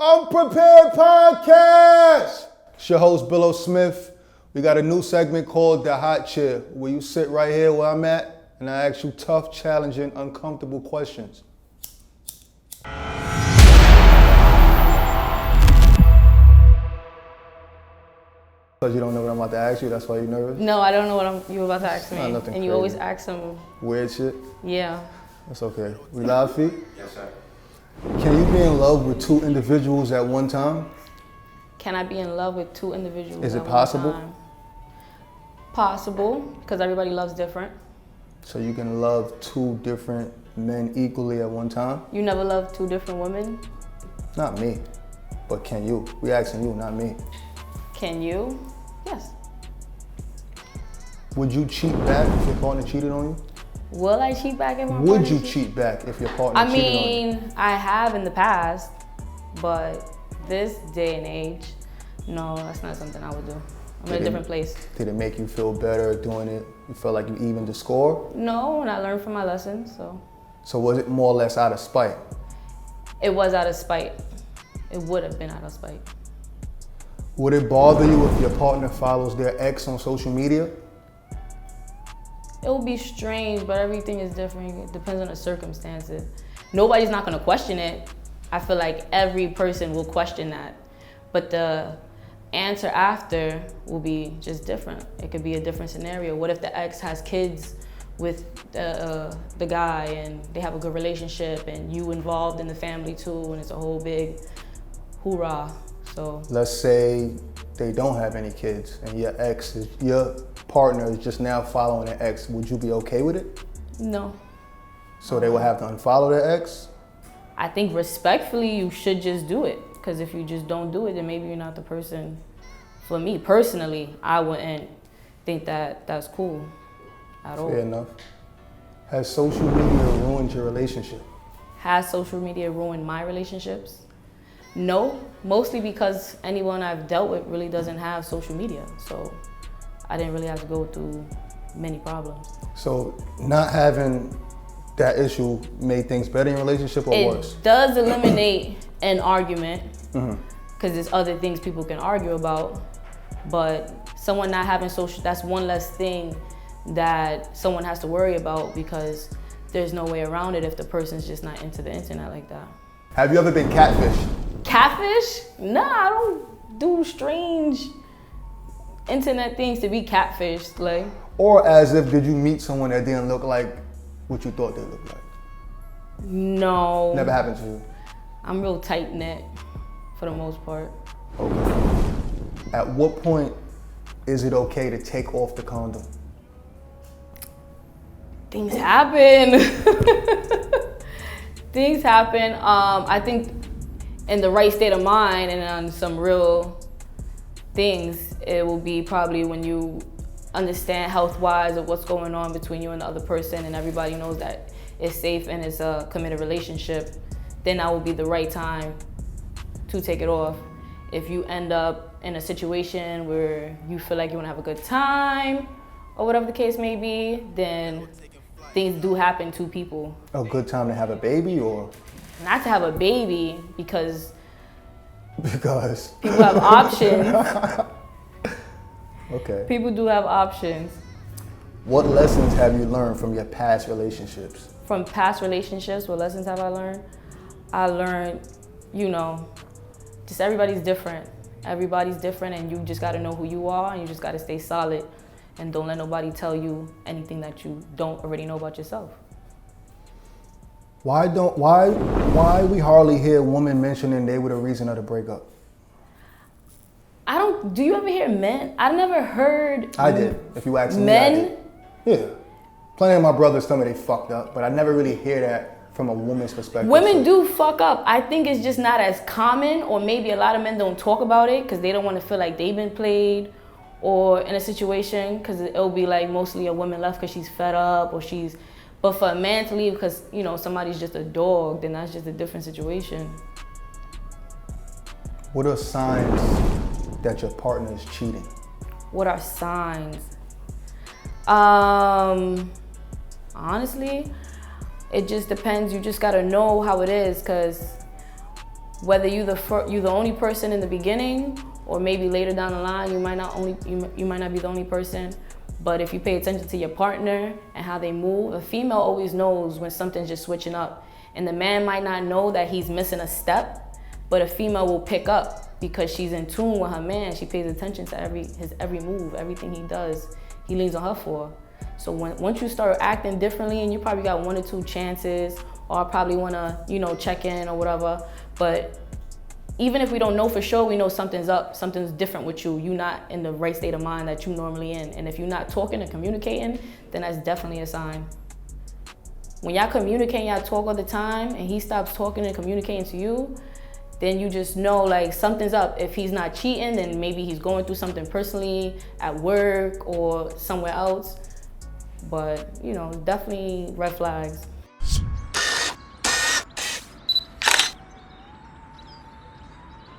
Unprepared Podcast! It's your host, Billow Smith. We got a new segment called The Hot Chair, where you sit right here where I'm at, and I ask you tough, challenging, uncomfortable questions. Because you don't know what I'm about to ask you, that's why you're nervous? No, I don't know what you're about to ask me. Nothing and crazy. you always ask some Weird shit? Yeah. That's okay. We live, Fee? Yes, sir. Can you be in love with two individuals at one time? Can I be in love with two individuals Is it at possible? one time? Possible, because everybody loves different. So you can love two different men equally at one time? You never loved two different women? Not me, but can you? We asking you, not me. Can you? Yes. Would you cheat back if your partner cheated on you? Will I cheat back if my Would partner you cheat back if your partner I cheated on you? mean, I have in the past, but this day and age, no, that's not something I would do. I'm in a different place. Did it make you feel better doing it? You felt like you evened the score? No, and I learned from my lessons, so. So was it more or less out of spite? It was out of spite. It would have been out of spite. Would it bother you if your partner follows their ex on social media? It will be strange, but everything is different. It depends on the circumstances. Nobody's not gonna question it. I feel like every person will question that. But the answer after will be just different. It could be a different scenario. What if the ex has kids with the guy and they have a good relationship and you involved in the family too and it's a whole big hoorah, so. Let's say they don't have any kids and your partner is just now following their ex. Would you be okay with it? No. So they would have to unfollow their ex? I think respectfully, you should just do it. Because if you just don't do it, then maybe you're not the person. For me, personally, I wouldn't think that that's cool at all. Fair enough. Has social media ruined your relationship? Has social media ruined my relationships? No, mostly because anyone I've dealt with really doesn't have social media. So I didn't really have to go through many problems. So not having that issue made things better in your relationship or worse? It does eliminate an argument because there's other things people can argue about, but someone not having social, that's one less thing that someone has to worry about because there's no way around it if the person's just not into the internet like that. Have you ever been catfished? Catfish? Nah, I don't do strange internet things to be catfished, like. Or as if, did you meet someone that didn't look like what you thought they looked like? No. Never happened to you? I'm real tight-knit for the most part. Okay. At what point is it okay to take off the condom? Things happen. Things happen. I think in the right state of mind and on some real things, it will be probably when you understand health-wise of what's going on between you and the other person and everybody knows that it's safe and it's a committed relationship, then that will be the right time to take it off. If you end up in a situation where you feel like you want to have a good time or whatever the case may be, then things do happen to people. A good time to have a baby or? Not to have a baby because people have options. Okay. People do have options. What lessons have you learned from your past relationships? From past relationships, what lessons have I learned? I learned, just everybody's different. Everybody's different and you just gotta know who you are and you just gotta stay solid and don't let nobody tell you anything that you don't already know about yourself. Why we hardly hear women mentioning they were the reason of the breakup? Do you ever hear men? I never heard. I did. If you ask me, men? I did. Yeah. Plenty of my brothers tell me they fucked up, but I never really hear that from a woman's perspective. Women do fuck up. I think it's just not as common, or maybe a lot of men don't talk about it because they don't want to feel like they've been played or in a situation because it'll be like mostly a woman left because she's fed up or but for a man to leave because, somebody's just a dog, then that's just a different situation. What are signs that your partner is cheating? What are signs? Honestly, it just depends. You just gotta know how it is, because whether you the only person in the beginning, or maybe later down the line you might not be the only person. But if you pay attention to your partner and how they move, a female always knows when something's just switching up. And the man might not know that he's missing a step, but a female will pick up because she's in tune with her man. She pays attention to his every move, everything he does, he leans on her for. So once you start acting differently, and you probably got 1 or 2 chances, or probably wanna, check in or whatever, but even if we don't know for sure, we know something's up, something's different with you. You're not in the right state of mind that you're normally in. And if you're not talking and communicating, then that's definitely a sign. When y'all communicate, y'all talk all the time, and he stops talking and communicating to you, then you just know like something's up. If he's not cheating, then maybe he's going through something personally at work or somewhere else. But, definitely red flags.